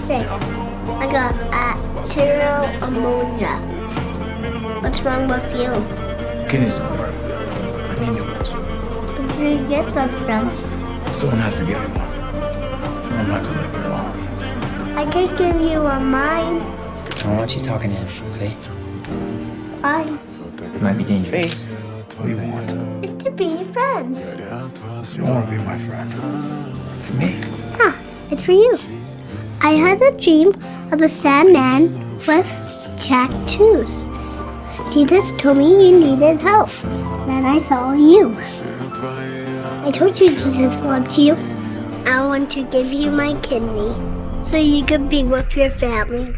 sick. I got arterial ammonia. What's wrong with you? Kidneys don't work. I need new ones. Where did you get them from? Someone has to give me one. I'm not gonna live here long. I could give you a mine. I don't want you talking to him, okay? Why? It might be dangerous. What do you want? It's to be friends. You don't want to be my friend. For me? Huh, it's for you. I had a dream of a Sandman with tattoos. Jesus told me you needed help. Then I saw you. I told you Jesus loves you. I want to give you my kidney so you could be with your family.